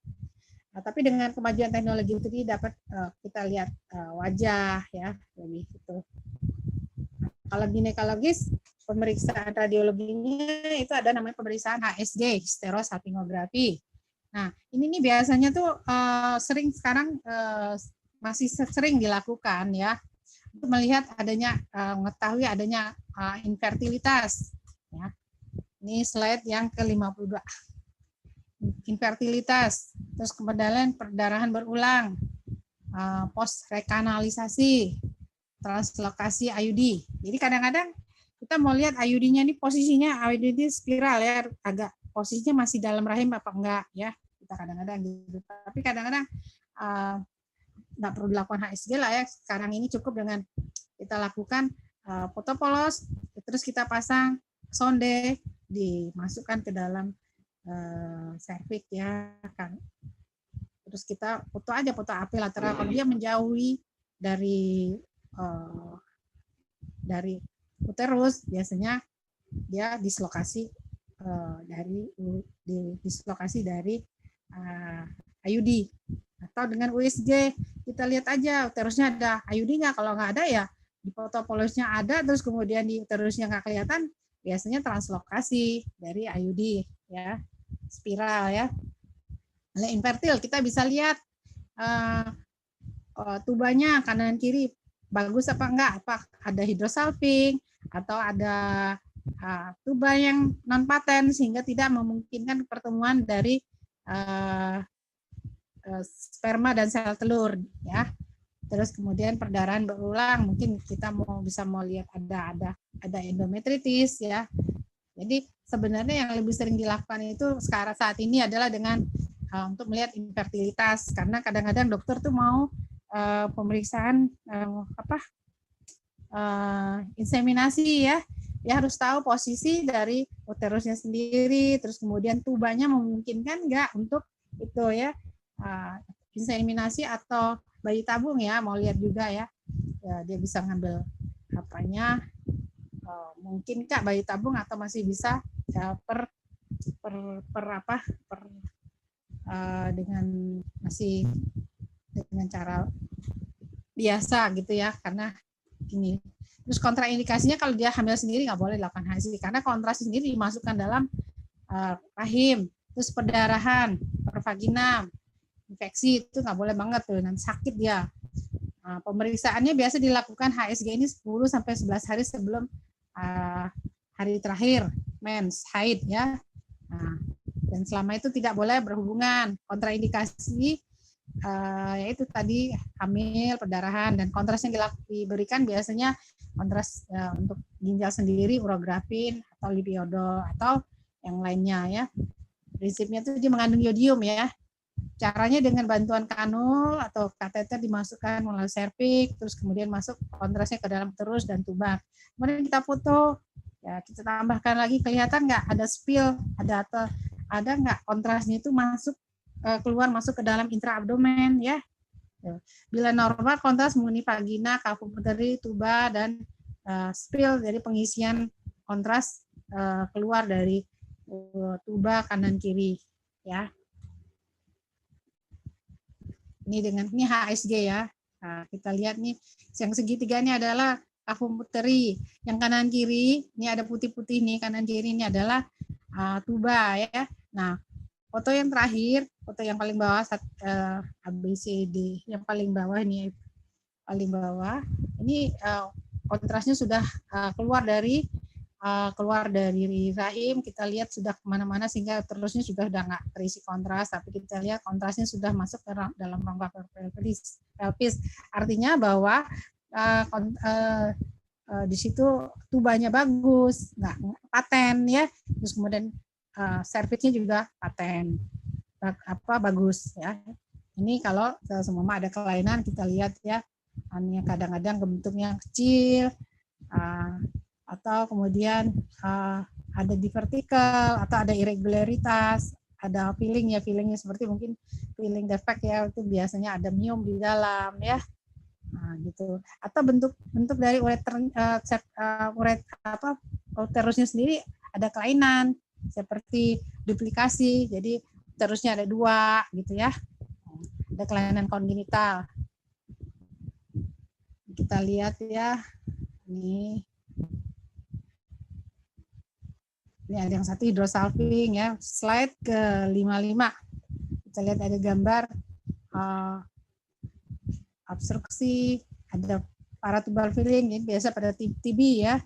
Nah, tapi dengan kemajuan teknologi itu dapat kita lihat wajah ya, lebih gitu. Kalau ginekologis, pemeriksaan radiologinya itu ada namanya pemeriksaan HSG, hysterosalpingografi. Nah, ini nih biasanya tuh sering sekarang masih sering dilakukan ya, untuk melihat adanya mengetahui adanya infertilitas. Ya. Ini slide yang ke-52. Infertilitas, terus kemudian perdarahan berulang, post rekanalisasi, translokasi IUD. Jadi kadang-kadang kita mau lihat IUD-nya ini posisinya IUD ini spiral ya, agak posisinya masih dalam rahim apa enggak ya. Kita kadang-kadang gitu. Tapi kadang-kadang enggak perlu dilakukan HSG lah ya. Sekarang ini cukup dengan kita lakukan foto polos, terus kita pasang sonde, dimasukkan ke dalam serviks ya kan. Terus kita foto AP lateral, kalau dia menjauhi dari uterus biasanya dia dislokasi dari IUD. Atau dengan USG kita lihat aja uterusnya ada IUD-nya, kalau nggak ada ya di foto polosnya ada, terus kemudian di uterusnya nggak kelihatan, biasanya translokasi dari IUD ya, spiral ya. Oleh infertil kita bisa lihat tubanya kanan kiri bagus apa enggak, apa ada hidrosalping atau ada tuba yang non paten sehingga tidak memungkinkan pertemuan dari sperma dan sel telur ya. Terus kemudian perdarahan berulang, mungkin kita bisa lihat ada endometritis ya. Jadi sebenarnya yang lebih sering dilakukan itu sekarang saat ini adalah dengan untuk melihat infertilitas, karena kadang-kadang dokter tuh mau pemeriksaan inseminasi ya. Dia harus tahu posisi dari uterusnya sendiri, terus kemudian tubanya memungkinkan enggak untuk itu ya, inseminasi atau bayi tabung ya, mau lihat juga ya, dia bisa ngambil mungkin Kak bayi tabung atau masih bisa ya, dengan masih dengan cara biasa gitu ya, karena ini. Terus kontraindikasinya kalau dia hamil sendiri nggak boleh dilakukan HSG karena kontrasi sendiri dimasukkan dalam rahim, terus perdarahan, pervaginam, infeksi itu nggak boleh banget tuh, nanti sakit dia. Pemeriksaannya biasa dilakukan HSG ini 10 sampai 11 hari sebelum hari terakhir mens haid ya. Dan selama itu tidak boleh berhubungan. Kontraindikasi yaitu tadi hamil, perdarahan, dan kontras yang diberikan biasanya kontras untuk ginjal sendiri, urografin atau lipiodol atau yang lainnya ya. Prinsipnya itu dia mengandung yodium ya. Caranya dengan bantuan kanul atau kateter dimasukkan melalui serviks, terus kemudian masuk kontrasnya ke dalam uterus dan tuba. Kemudian kita foto, ya kita tambahkan lagi, kelihatan nggak ada spill, ada nggak kontrasnya itu keluar masuk ke dalam intraabdomen ya. Bila normal, kontras mengenai vagina, cavum uteri, tuba, dan spill dari pengisian kontras keluar dari tuba kanan kiri ya. Ini HSG ya. Nah, kita lihat nih yang segitiga ini adalah cavum uteri, yang kanan kiri ini ada putih-putih nih, kanan kiri ini adalah tuba ya. Nah, foto yang terakhir, foto yang paling bawah ABCD, yang paling bawah ini paling bawah. Ini kontrasnya sudah keluar dari rahim, kita lihat sudah kemana-mana sehingga terusnya juga sudah nggak terisi kontras, tapi kita lihat kontrasnya sudah masuk ke dalam rongga pelvis. Artinya bahwa di situ tubanya bagus, nggak paten ya. Terus kemudian serviksnya juga paten, bagus ya. Ini kalau semua ada kelainan kita lihat ya, kadang-kadang bentuknya kecil, atau kemudian ada di vertikal, atau ada irregularitas, ada feelingnya seperti mungkin feeling defect ya, itu biasanya ada miom di dalam ya, gitu. Atau bentuk dari uterusnya sendiri ada kelainan seperti duplikasi, jadi uterusnya ada 2 gitu ya, ada kelainan kongenital. Kita lihat ya, ini ada yang satu hidrosalping ya, slide ke 55. Kita lihat ada gambar obstruksi, ada paratubal filling, ini biasa pada TB ya.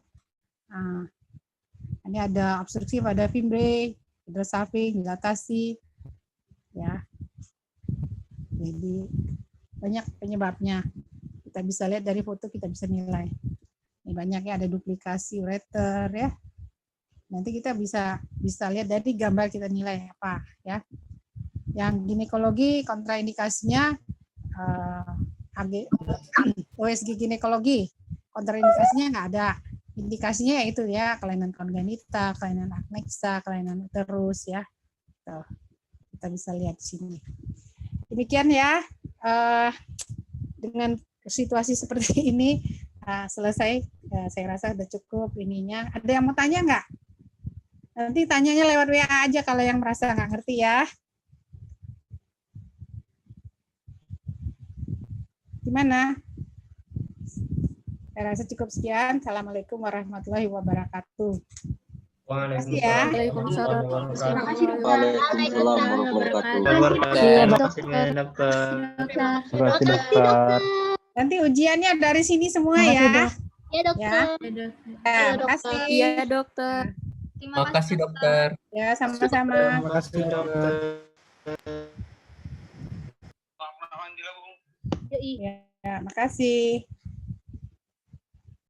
Ini ada obstruksi pada fimbre, hidrosalping, dilatasi ya. Jadi banyak penyebabnya. Kita bisa lihat dari foto, kita bisa nilai. Ini banyaknya ada duplikasi ureter ya. Nanti kita bisa lihat dari gambar, kita nilai apa ya. Yang ginekologi kontraindikasinya OSG ginekologi, kontraindikasinya nggak ada. Indikasinya yaitu ya kelainan kongenital, kelainan anexa, kelainan uterus ya. Tuh, kita bisa lihat di sini. Demikian ya, dengan situasi seperti ini selesai. Saya rasa sudah cukup ininya. Ada yang mau tanya nggak? Nanti tanyanya lewat WA aja kalau yang merasa nggak ngerti ya. Gimana? Saya rasa cukup sekian. Assalamualaikum warahmatullahi wabarakatuh. Waalaikumsalam Waalaikumsalam. warahmatullahi wabarakatuh. Terima kasih dokter. Nanti ujiannya dari sini semua ya. Ya, dokter. Ya, makasih. Iya, dokter. Terima Makasih dokter. Ya, sama-sama. Terima kasih dokter. Ya, makasih.